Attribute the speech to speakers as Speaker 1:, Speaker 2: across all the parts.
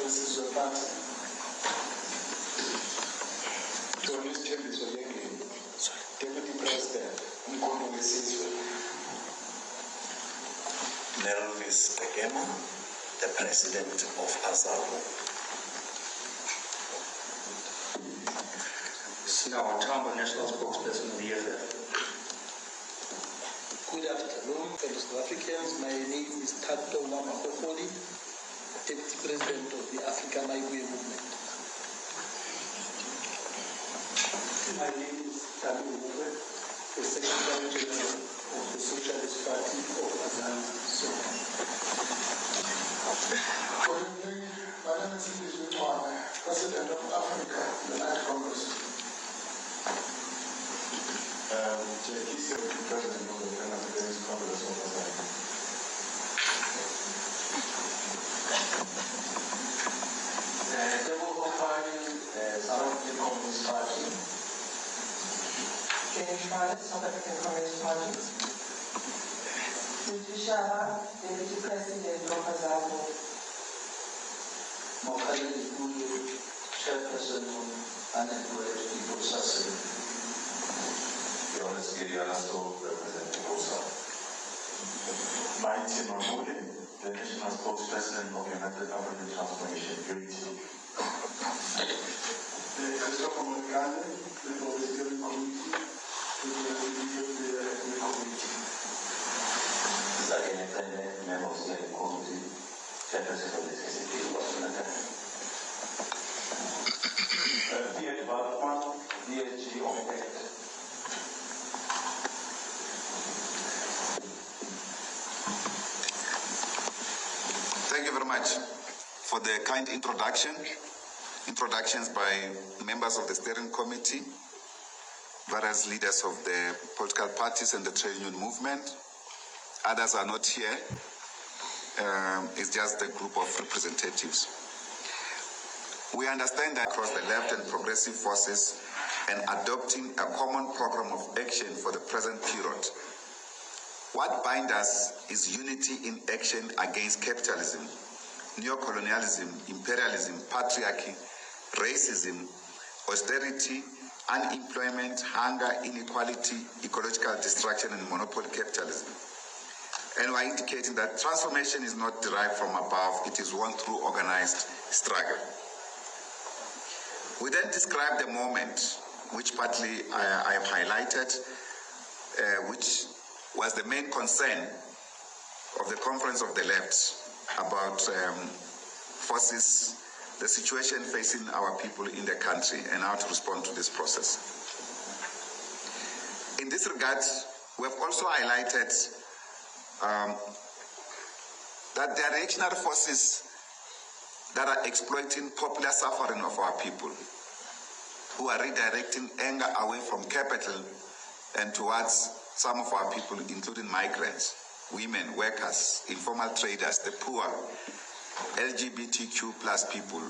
Speaker 1: Wesizwe Party. Deputy President, Mkondo Wesizwe.
Speaker 2: Nelvis Tegema, the President of Azaro.
Speaker 3: Sinawatambo, National Spokesperson of the EFF.
Speaker 4: Good afternoon, fellow South Africans. My name is Tato Wamahofoli, Deputy President of the African Maibuye Movement. My name is Tato Uwe, the Secretary General of the Socialist Party of Mzansi.
Speaker 1: Good evening. My name is President of Africa United Congress. He's the President of the Pan-Africanist Congress of Mozambique.
Speaker 4: Devil Party, South African Communist Party.
Speaker 5: South African Communist Party. Shara, Deputy President of Azaro.
Speaker 4: Mokale Ikulu, Chairperson of Unemployed People's Assembly.
Speaker 6: Representing OSA. Mighty Mamule, the National Spokesperson of United African Transformation Unity.
Speaker 1: Christopher Monkane, the Steering Committee, the Ethnic Committee.
Speaker 6: Zakene Tene, member of the Steering Committee, Chairperson of the Executive Dear Development, DSG of Act.
Speaker 7: Thank you very much for the kind introductions by members of the steering committee, various leaders of the political parties and the trade union movement. Others are not here. It's just a group of representatives. We understand that across the left and progressive forces and adopting a common program of action for the present period. What binds us is unity in action against capitalism, neo-colonialism, imperialism, patriarchy, racism, austerity, unemployment, hunger, inequality, ecological destruction, and monopoly capitalism. And we are indicating that transformation is not derived from above, it is won through organized struggle. We then describe the moment, which partly I have highlighted, which was the main concern of the Conference of the Left about forces, the situation facing our people in the country and how to respond to this process. In this regard, we have also highlighted that there are reactionary forces that are exploiting popular suffering of our people, who are redirecting anger away from capital and towards some of our people, including migrants, women, workers, informal traders, the poor, LGBTQ plus people,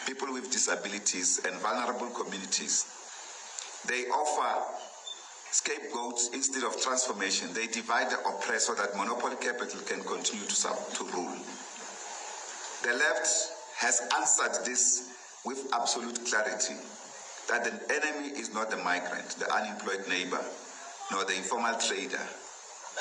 Speaker 7: people with disabilities, and vulnerable communities. They offer scapegoats instead of transformation. They divide the oppressed so that monopoly capital can continue to rule. The left has answered this with absolute clarity, that the enemy is not the migrant, the unemployed neighbor, nor the informal trader,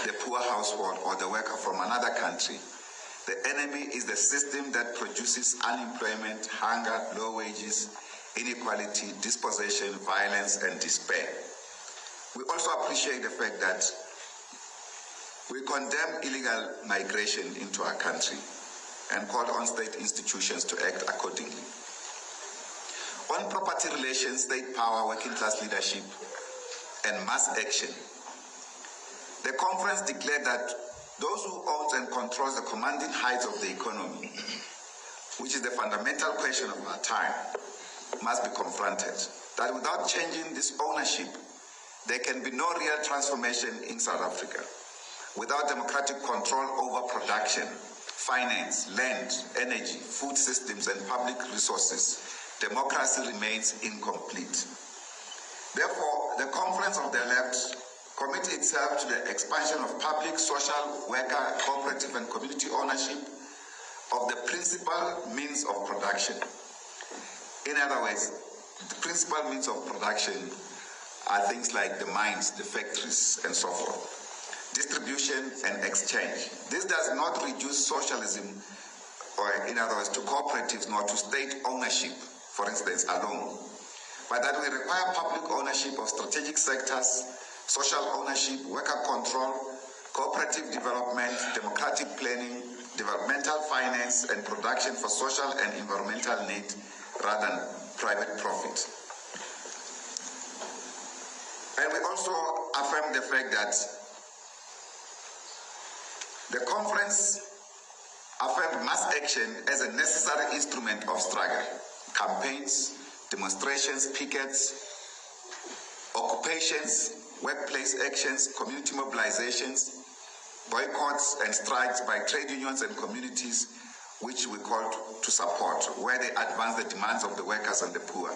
Speaker 7: the poor household, or the worker from another country. The enemy is the system that produces unemployment, hunger, low wages, inequality, dispossession, violence, and despair. We also appreciate the fact that we condemn illegal migration into our country and call on state institutions to act accordingly. On property relations, state power, working class leadership, and mass action, the conference declared that those who own and control the commanding heights of the economy, which is the fundamental question of our time, must be confronted. That without changing this ownership, there can be no real transformation in South Africa. Without democratic control over production, finance, land, energy, food systems, and public resources, democracy remains incomplete. Therefore, the Conference of the Left commits itself to the expansion of public, social, worker, cooperative, and community ownership of the principal means of production. In other words, the principal means of production are things like the mines, the factories, and so forth. Distribution and exchange. This does not reduce socialism, or in other words, to cooperatives, nor to state ownership, for instance, alone, but that we require public ownership of strategic sectors, social ownership, worker control, cooperative development, democratic planning, developmental finance, and production for social and environmental need rather than private profit. And we also affirm the fact that the conference affirmed mass action as a necessary instrument of struggle. Campaigns, demonstrations, pickets, occupations, workplace actions, community mobilizations, boycotts and strikes by trade unions and communities, which we call to support, where they advance the demands of the workers and the poor.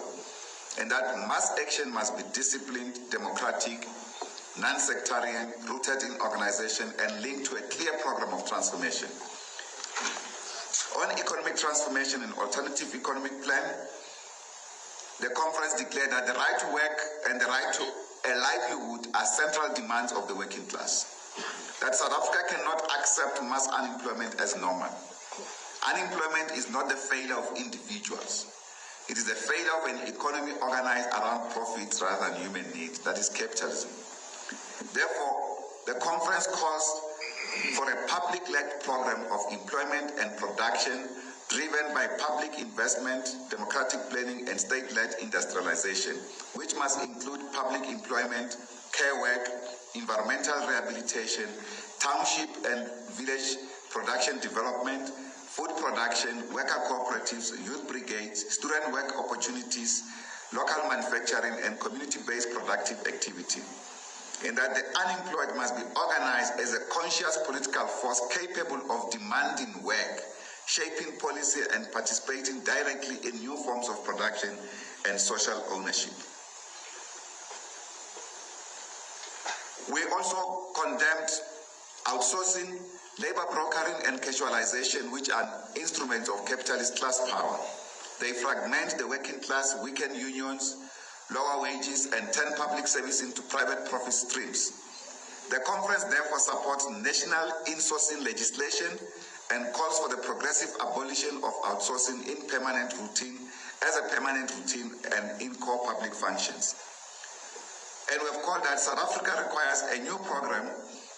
Speaker 7: And that mass action must be disciplined, democratic, non-sectarian, rooted in organization, and linked to a clear program of transformation. On economic transformation and alternative economic plan, the conference declared that the right to work and the right to a livelihood are central demands of the working class. That South Africa cannot accept mass unemployment as normal. Unemployment is not the failure of individuals. It is the failure of an economy organized around profits rather than human needs. That is capitalism. Therefore, the conference calls for a public-led program of employment and production driven by public investment, democratic planning, and state-led industrialization, which must include public employment, care work, environmental rehabilitation, township and village production development, food production, worker cooperatives, youth brigades, student work opportunities, local manufacturing, and community-based productive activity. And that the unemployed must be organized as a conscious political force capable of demanding work, shaping policy, and participating directly in new forms of production and social ownership. We also condemned outsourcing, labor brokering, and casualization, which are instruments of capitalist class power. They fragment the working class, weaken unions, lower wages, and turn public service into private profit streams. The conference therefore supports national insourcing legislation and calls for the progressive abolition of outsourcing in permanent routine as a permanent routine and in core public functions. And we have called that South Africa requires a new program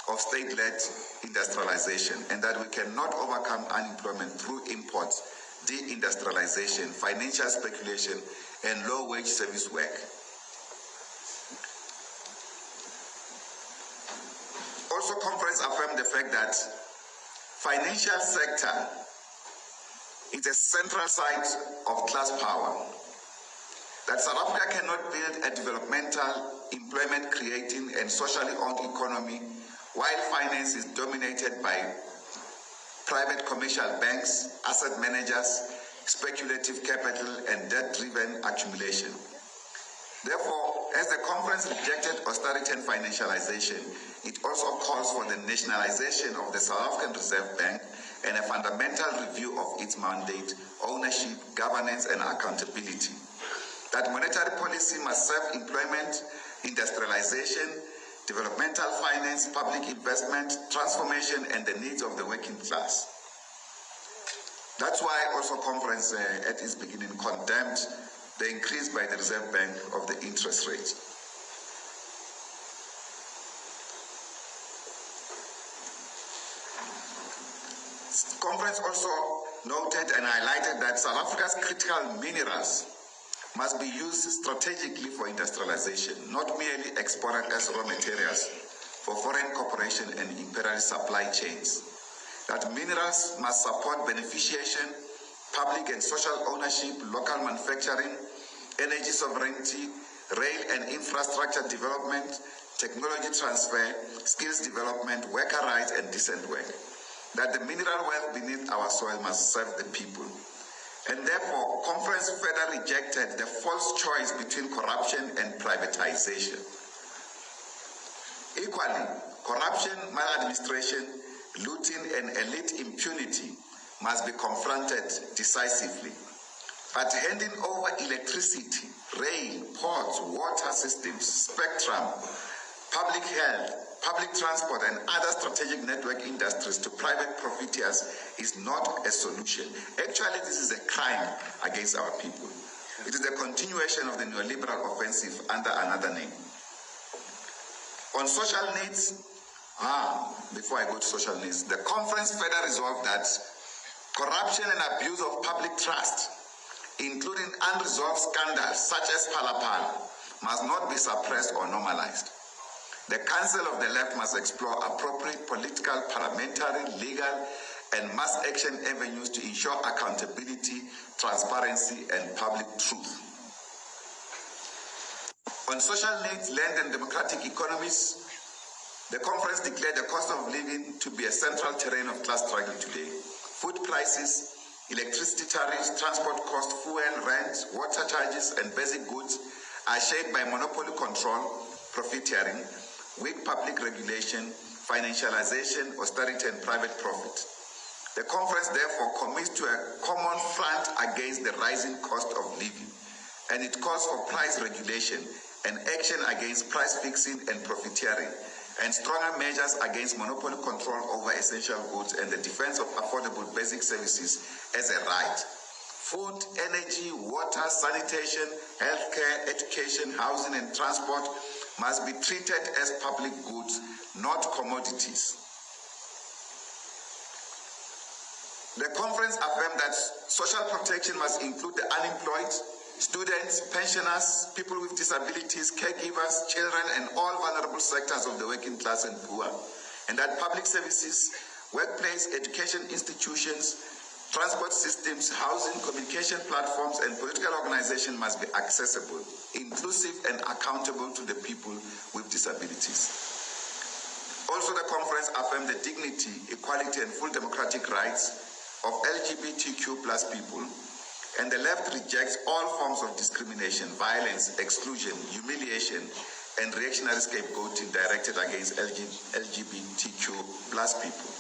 Speaker 7: of state-led industrialization, and that we cannot overcome unemployment through imports, deindustrialization, financial speculation, and low-wage service work. Also, conference affirmed the fact that financial sector is a central site of class power. That South Africa cannot build a developmental, employment-creating, and socially owned economy while finance is dominated by private commercial banks, asset managers, speculative capital, and debt-driven accumulation. Therefore, as the conference rejected austerity and financialization, it also calls for the nationalization of the South African Reserve Bank and a fundamental review of its mandate, ownership, governance, and accountability. That monetary policy must serve employment, industrialization, developmental finance, public investment, transformation, and the needs of the working class. That's why also conference at its beginning condemned the increase by the Reserve Bank of the interest rate. Conference also noted and highlighted that South Africa's critical minerals must be used strategically for industrialization, not merely exported as raw materials for foreign corporation and imperialist supply chains. That minerals must support beneficiation, public and social ownership, local manufacturing, energy sovereignty, rail and infrastructure development, technology transfer, skills development, worker rights, and decent work. That the mineral wealth beneath our soil must serve the people. And therefore, conference further rejected the false choice between corruption and privatization. Equally, corruption, maladministration, looting, and elite impunity must be confronted decisively. But handing over electricity, rail, ports, water systems, spectrum, public health, public transport, and other strategic network industries to private profiteers is not a solution. Actually, this is a crime against our people. It is the continuation of the neoliberal offensive under another name. On social needs, before I go to social needs, the conference further resolved that corruption and abuse of public trust, including unresolved scandals such as Palapal, must not be suppressed or normalized. The Council of the Left must explore appropriate political, parliamentary, legal, and mass action avenues to ensure accountability, transparency, and public truth. On social needs, land and democratic economies, the conference declared the cost of living to be a central terrain of class struggle today. Food prices, electricity tariffs, transport costs, fuel, rent, water charges, and basic goods are shaped by monopoly control, profiteering, weak public regulation, financialization, austerity, and private profit. The conference therefore commits to a common front against the rising cost of living, and it calls for price regulation and action against price fixing and profiteering, and stronger measures against monopoly control over essential goods and the defense of affordable basic services as a right. Food, energy, water, sanitation, healthcare, education, housing, and transport must be treated as public goods, not commodities. The conference affirmed that social protection must include the unemployed, students, pensioners, people with disabilities, caregivers, children, and all vulnerable sectors of the working class and poor, and that public services, workplace, education institutions, transport systems, housing, communication platforms, and political organization must be accessible, inclusive, and accountable to the people with disabilities. Also, the conference affirmed the dignity, equality, and full democratic rights of LGBTQ+ people, and the left rejects all forms of discrimination, violence, exclusion, humiliation, and reactionary scapegoating directed against LGBTQ+ people.